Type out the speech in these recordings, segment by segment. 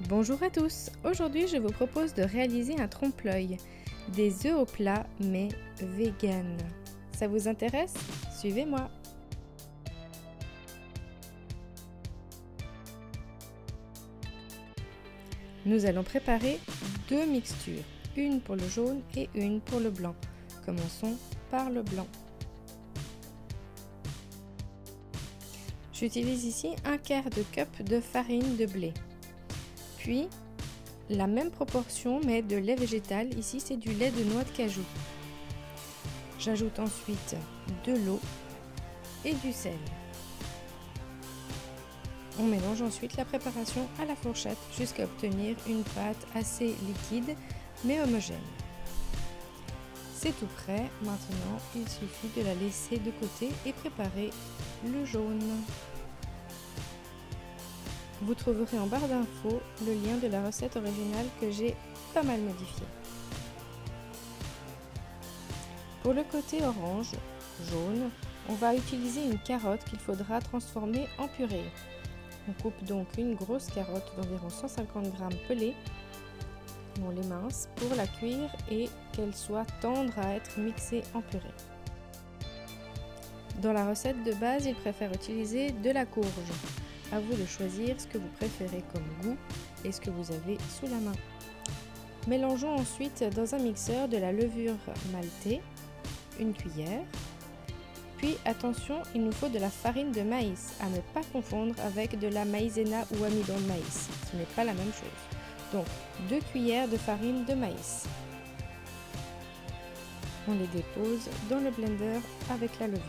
Bonjour à tous, aujourd'hui je vous propose de réaliser un trompe-l'œil, des œufs au plat mais vegan. Ça vous intéresse? Suivez-moi. Nous allons préparer deux mixtures, une pour le jaune et une pour le blanc. Commençons par le blanc. J'utilise ici un quart de cup de farine de blé. Puis, la même proportion mais de lait végétal, ici c'est du lait de noix de cajou. J'ajoute ensuite de l'eau et du sel. On mélange ensuite la préparation à la fourchette jusqu'à obtenir une pâte assez liquide mais homogène. C'est tout prêt, maintenant il suffit de la laisser de côté et préparer le jaune. Vous trouverez en barre d'infos le lien de la recette originale que j'ai pas mal modifiée. Pour le côté orange, jaune, on va utiliser une carotte qu'il faudra transformer en purée. On coupe donc une grosse carotte d'environ 150 g pelée. On les mince pour la cuire et qu'elle soit tendre à être mixée en purée. Dans la recette de base, il préfère utiliser de la courge. À vous de choisir ce que vous préférez comme goût et ce que vous avez sous la main. Mélangeons ensuite dans un mixeur de la levure maltée, une cuillère. Puis attention, il nous faut de la farine de maïs, à ne pas confondre avec de la maïzena ou amidon de maïs. Ce n'est pas la même chose. Donc 2 cuillères de farine de maïs. On les dépose dans le blender avec la levure.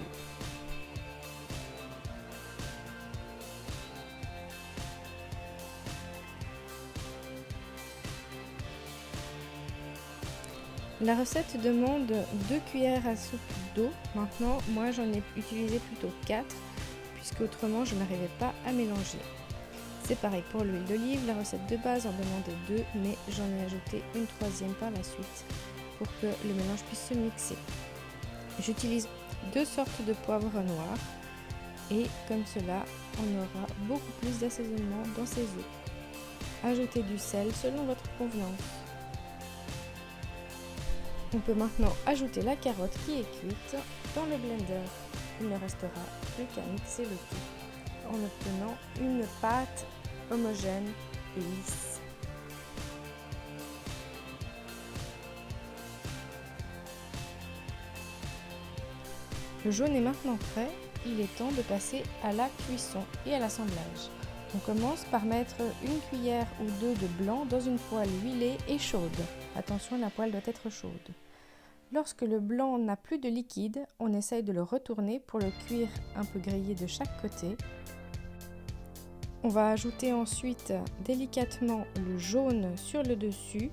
La recette demande 2 cuillères à soupe d'eau. Maintenant, moi j'en ai utilisé plutôt 4, puisque autrement je n'arrivais pas à mélanger. C'est pareil pour l'huile d'olive, la recette de base en demandait 2, mais j'en ai ajouté une 3e par la suite pour que le mélange puisse se mixer. J'utilise 2 sortes de poivre noir et comme cela, on aura beaucoup plus d'assaisonnement dans ces œufs. Ajoutez du sel selon votre convenance. On peut maintenant ajouter la carotte qui est cuite dans le blender. Il ne restera plus qu'à mixer le tout en obtenant une pâte homogène et lisse. Le jaune est maintenant prêt, il est temps de passer à la cuisson et à l'assemblage. On commence par mettre une cuillère ou 2 de blanc dans une poêle huilée et chaude. Attention, la poêle doit être chaude. Lorsque le blanc n'a plus de liquide, on essaye de le retourner pour le cuire un peu grillé de chaque côté. On va ajouter ensuite délicatement le jaune sur le dessus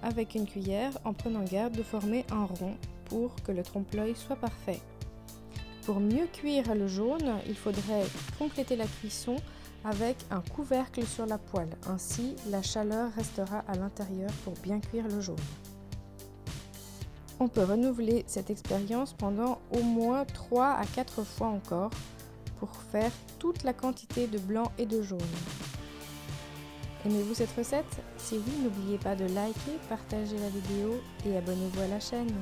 avec une cuillère en prenant garde de former un rond pour que le trompe-l'œil soit parfait. Pour mieux cuire le jaune, il faudrait compléter la cuisson avec un couvercle sur la poêle. Ainsi, la chaleur restera à l'intérieur pour bien cuire le jaune. On peut renouveler cette expérience pendant au moins 3 à 4 fois encore pour faire toute la quantité de blanc et de jaune. Aimez-vous cette recette? Si oui, n'oubliez pas de liker, partager la vidéo et abonnez-vous à la chaîne.